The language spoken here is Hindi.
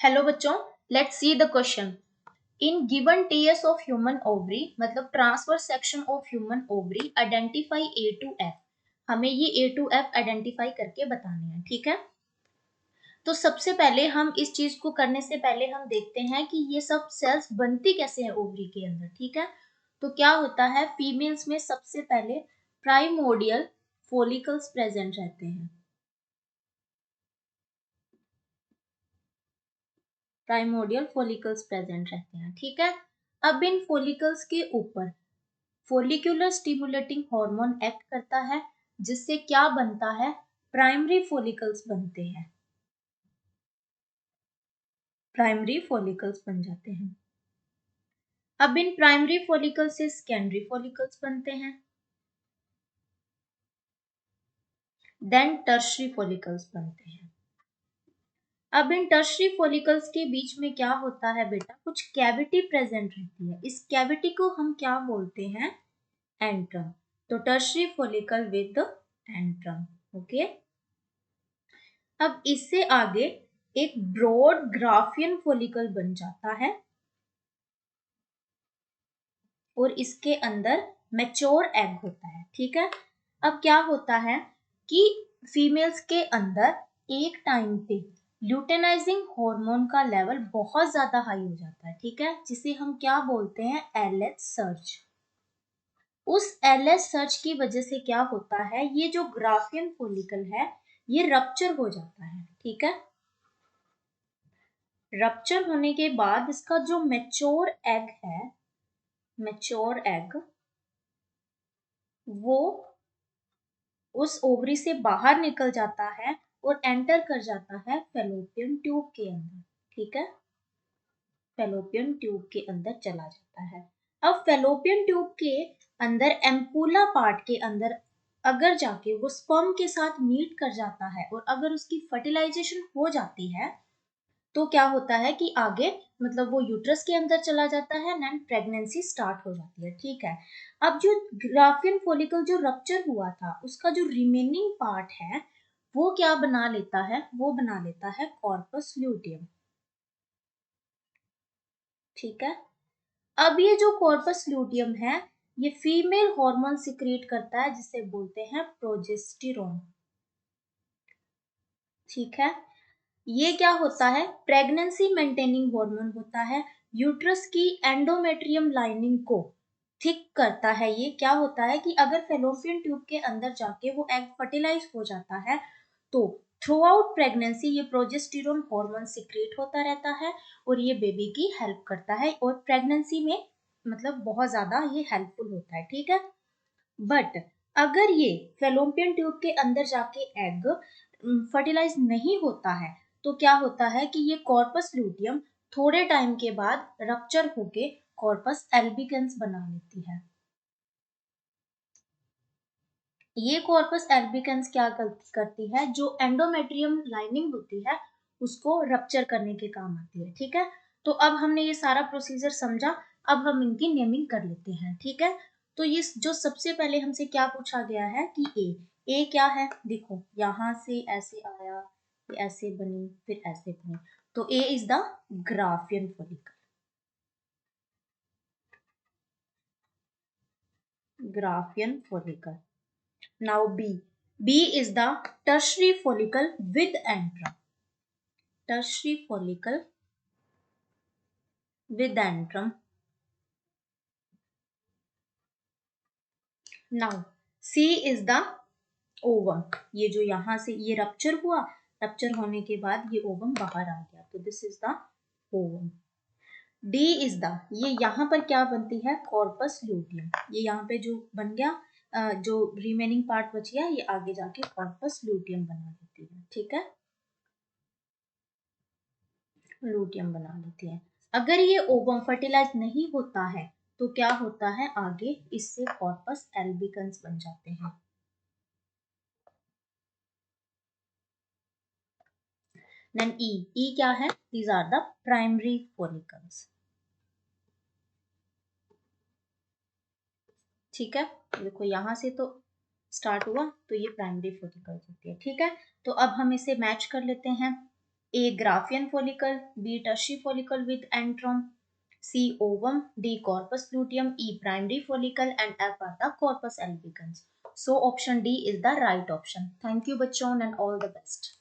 हेलो बच्चों, let's see the question. In given TS of human ovary, मतलब transfer section of human ovary, identify A to F. हमें ये ए टू एफ आइडेंटिफाई करके बताने हैं, ठीक है। तो सबसे पहले हम इस चीज को करने से पहले हम देखते हैं कि ये सब सेल्स बनती कैसे हैं ओवरी के अंदर, ठीक है। तो क्या होता है, फीमेल्स में सबसे पहले प्राइमोडियल फोलिकल्स प्रेजेंट रहते हैं। प्राइमोडियल फोलिकल्स प्रेजेंट रहते हैं, ठीक है। अब इन फोलिकल्स के ऊपर फोलिकुलर स्टिमुलेटिंग हार्मोन एक्ट करता है, जिससे क्या बनता है, प्राइमरी फोलिकल्स बनते हैं। प्राइमरी फोलिकल्स बन जाते हैं। अब इन प्राइमरी फोलिकल्स से सेकेंडरी फोलिकल्स बनते हैं, देन टर्शरी फोलिकल्स बनते हैं। अब इन टर्शरी फोलिकल्स के बीच में क्या होता है बेटा, कुछ कैविटी प्रेजेंट रहती है। इस कैविटी को हम क्या बोलते हैं, एंट्रम। तो tertiary follicle with antrum, okay. अब इससे आगे एक ब्रॉड ग्राफियन फोलिकल बन जाता है और इसके अंदर मैच्योर एग होता है, ठीक है। अब क्या होता है कि फीमेल्स के अंदर एक टाइम पे ल्यूटेनाइजिंग हार्मोन का लेवल बहुत ज्यादा हाई हो जाता है, ठीक है, जिसे हम क्या बोलते हैं, एलएच सर्ज। उस एलएच सर्ज की वजह से क्या होता है, ये जो ग्राफियन फोलिकल है ये रप्चर हो जाता है, ठीक है। रप्चर होने के बाद इसका जो मैच्योर एग है, मैच्योर एग, वो उस ओवरी से बाहर निकल जाता है और एंटर कर जाता है फेलोपियन ट्यूब के अंदर, ठीक है। फेलोपियन ट्यूब के अंदर चला जाता है। अब फेलोपियन ट्यूब के अंदर एम्पुला पार्ट के अंदर अगर जाके वो स्पर्म के साथ मीट कर जाता है और अगर उसकी फर्टिलाइजेशन हो जाती है, तो क्या होता है कि आगे मतलब वो यूट्रस के अंदर चला जाता है एंड प्रेगनेंसी स्टार्ट हो जाती है, ठीक है। अब जो ग्राफियन फॉलिकल जो रप्चर हुआ था, उसका जो रिमेनिंग पार्ट है वो क्या बना लेता है, वो बना लेता है कॉर्पस ल्यूटियम, ठीक है। अब ये जो कॉर्पस ल्यूटियम है ये फीमेल हार्मोन सिक्रिएट करता है जिसे बोलते हैं प्रोजेस्टेरोन, ठीक है। ये क्या होता है, प्रेगनेंसी मेंटेनिंग हार्मोन होता है। यूट्रस की एंडोमेट्रियम लाइनिंग को थिक करता है। ये क्या होता है कि अगर फेलोपियन ट्यूब के अंदर जाके वो एग फर्टिलाइज हो जाता है तो थ्रू आउट प्रेगनेंसी ये प्रोजेस्टेरोन हार्मोन सिक्रिएट होता रहता है और ये बेबी की हेल्प करता है और प्रेगनेंसी में मतलब बहुत ज्यादा ये हेल्पफुल होता है, ठीक है। बट अगर ये फेलोपियन ट्यूब के अंदर जाके एग फर्टिलाइज नहीं होता है तो क्या होता है कि ये कॉर्पस ल्यूटियम थोड़े टाइम के बाद रप्चर होके कॉर्पस एल्बिकन्स बना लेती है। ये कॉर्पस एल्बिकन्स क्या करती है, जो एंडोमेट्रियम लाइनिंग होती है उसको रप्चर करने के काम आती है, ठीक है। तो अब हमने ये सारा प्रोसीजर समझा, अब हम इनकी नेमिंग कर लेते हैं, ठीक है। तो ये जो सबसे पहले हमसे क्या पूछा गया है कि ए क्या है, देखो यहां से ऐसे आया, ये ऐसे बनी, फिर ऐसे बनी, तो A is the Graafian follicle, Graafian follicle. Now B. B is the tertiary follicle with antrum. Tertiary follicle with antrum. Now C is the ovum. ये जो यहाँ से ये रप्चर हुआ, रप्चर होने के बाद ये ओवम बाहर आ गया, तो this is the ovum. D is the, ये यहाँ पर क्या बनती है, कॉर्पस ल्यूटियम। ये यहाँ पे जो बन गया, जो रिमेनिंग पार्ट बच गया ये आगे जाके कॉर्पस ल्यूटियम बना देती है, ठीक है, लूटियम बना लेती है। अगर ये ओवम फर्टिलाइज नहीं होता है तो क्या होता है, आगे इससे कॉर्पस एल्बिकन्स बन जाते हैं। देन ई क्या है, these are the primary follicles, ठीक है। देखो यहां से तो स्टार्ट हुआ तो ये प्राइमरी फॉलिकल्स होती है, ठीक है। तो अब हम इसे मैच कर लेते हैं। A. Graafian follicle, B. Tertiary follicle with antrum, C. Ovum, D. Corpus luteum, E. Primary follicle, and F are the corpus albicans. So option D is the right option. Thank you बच्चों and all the best.